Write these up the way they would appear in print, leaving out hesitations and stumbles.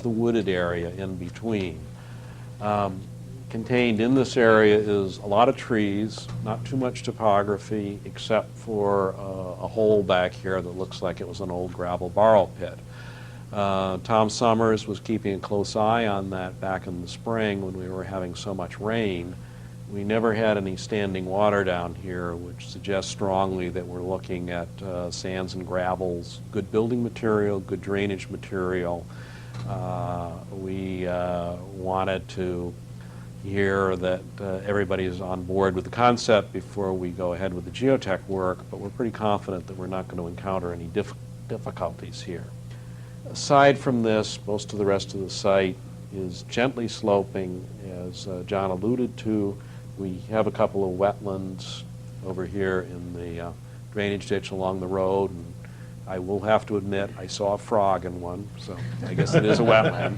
the wooded area in between. Contained in this area is a lot of trees, not too much topography, except for a hole back here that looks like it was an old gravel borrow pit. Tom Summers was keeping a close eye on that back in the spring when we were having so much rain. We never had any standing water down here, which suggests strongly that we're looking at sands and gravels, good building material, good drainage material. We wanted to hear that everybody is on board with the concept before we go ahead with the geotech work, but we're pretty confident that we're not going to encounter any difficulties here. Aside from this, most of the rest of the site is gently sloping, as John alluded to. We have a couple of wetlands over here in the drainage ditch along the road, and I will have to admit I saw a frog in one, so I guess it is a wetland.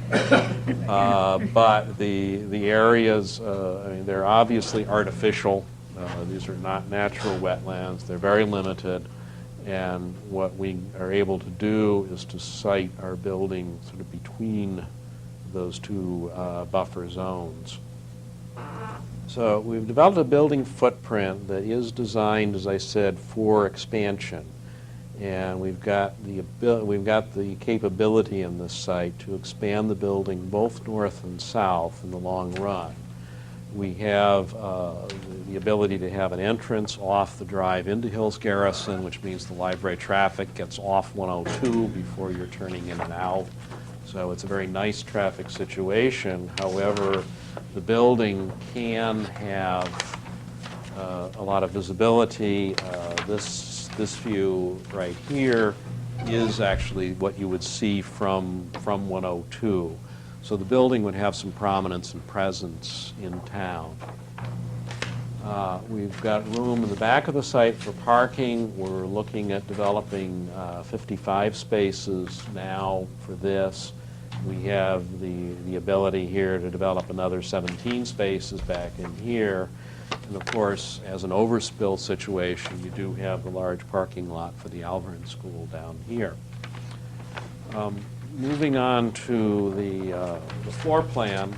But the areas, I mean, they're obviously artificial. These are not natural wetlands. They're very limited, and what we are able to do is to site our building sort of between those two buffer zones. So we've developed a building footprint that is designed, as I said, for expansion. And we've got the capability in this site to expand the building both north and south in the long run. We have the ability to have an entrance off the drive into Hills Garrison, which means the library traffic gets off 102 before you're turning in and out. So it's a very nice traffic situation. However, the building can have a lot of visibility. This view right here is actually what you would see from 102. So the building would have some prominence and presence in town. We've got room in the back of the site for parking. We're looking at developing 55 spaces now for this. We have the ability here to develop another 17 spaces back in here. And of course, as an overspill situation, you do have the large parking lot for the Alverin School down here. Moving on to the floor plan,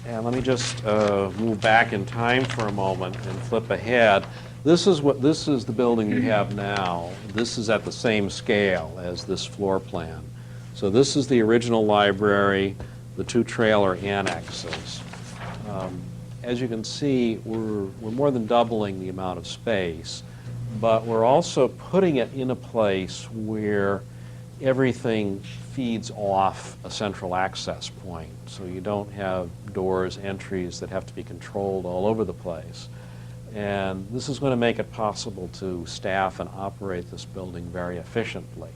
and let me just move back in time for a moment and flip ahead. This is the building you have now. This is at the same scale as this floor plan. So this is the original library, the two trailer annexes. As you can see, we're more than doubling the amount of space, but we're also putting it in a place where everything feeds off a central access point. So you don't have doors, entries that have to be controlled all over the place. And this is going to make it possible to staff and operate this building very efficiently.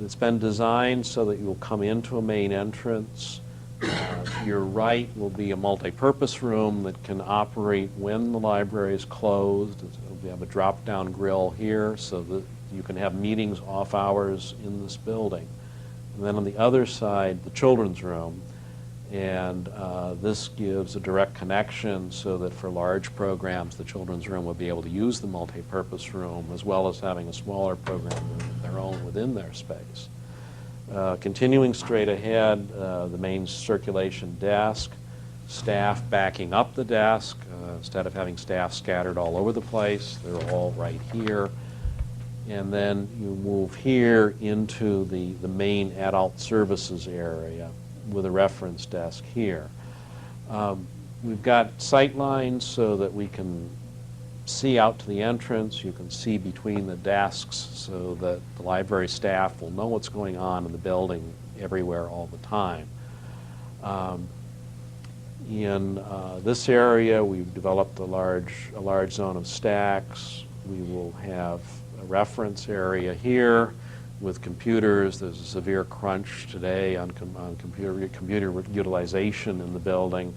It's been designed so that you'll come into a main entrance. To your right will be a multi-purpose room that can operate when the library is closed. We have a drop-down grill here so that you can have meetings off hours in this building. And then on the other side, the children's room. And this gives a direct connection so that for large programs, the children's room will be able to use the multi-purpose room as well as having a smaller program of their own within their space. Continuing straight ahead, the main circulation desk, staff backing up the desk. Instead of having staff scattered all over the place, they're all right here. And then you move here into the main adult services area with a reference desk here. We've got sight lines so that we can see out to the entrance. You can see between the desks so that the library staff will know what's going on in the building everywhere all the time. In this area, we've developed a large zone of stacks. We will have a reference area here with computers. There's a severe crunch today on computer utilization in the building.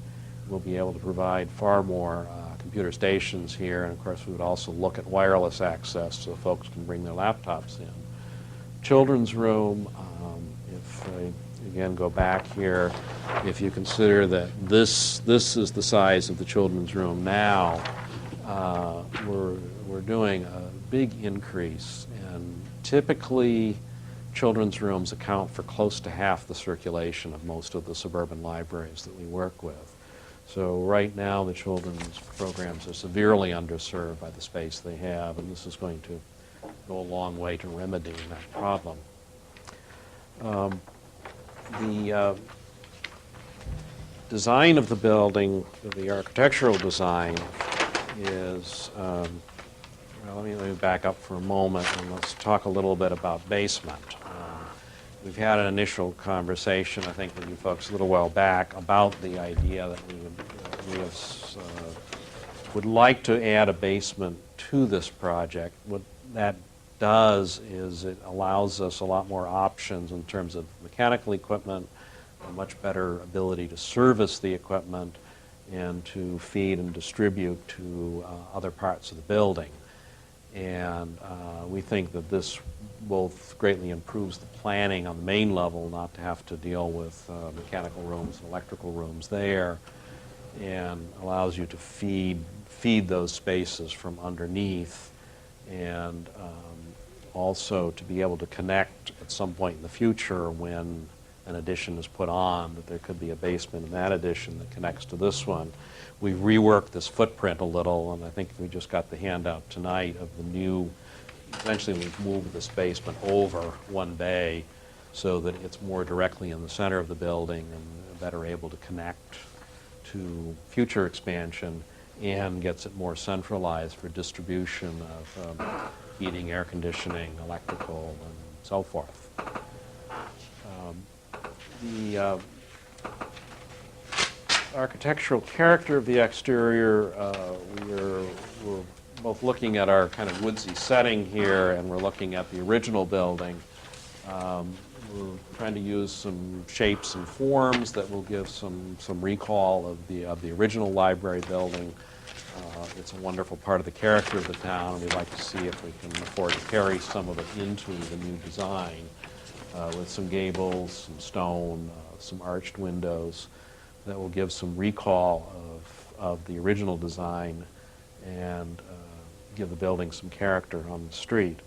We'll be able to provide far more computer stations here, and of course we would also look at wireless access so folks can bring their laptops in. Children's room, if I again go back here, if you consider that this is the size of the children's room now, we're doing a big increase, and typically children's rooms account for close to half the circulation of most of the suburban libraries that we work with. So right now, the children's programs are severely underserved by the space they have, and this is going to go a long way to remedying that problem. The design of the building, the architectural design, is, well, let me back up for a moment and let's talk a little bit about basement. We've had an initial conversation, I think, with you folks a little while back about the idea that we would like to add a basement to this project. What that does is it allows us a lot more options in terms of mechanical equipment, a much better ability to service the equipment, and to feed and distribute to other parts of the building. And we think that this both greatly improves the planning on the main level, not to have to deal with mechanical rooms and electrical rooms there, and allows you to feed those spaces from underneath, and also to be able to connect at some point in the future when an addition is put on, that there could be a basement in that addition that connects to this one. We reworked this footprint a little, and I think we just got the handout tonight of the new, essentially we've moved this basement over one bay so that it's more directly in the center of the building and better able to connect to future expansion, and gets it more centralized for distribution of heating, air conditioning, electrical, and so forth. The architectural character of the exterior, we're both looking at our kind of woodsy setting here, and we're looking at the original building. We're trying to use some shapes and forms that will give some recall of the original library building. It's a wonderful part of the character of the town, and we'd like to see if we can afford to carry some of it into the new design with some gables, some stone, some arched windows that will give some recall of the original design and give the building some character on the street.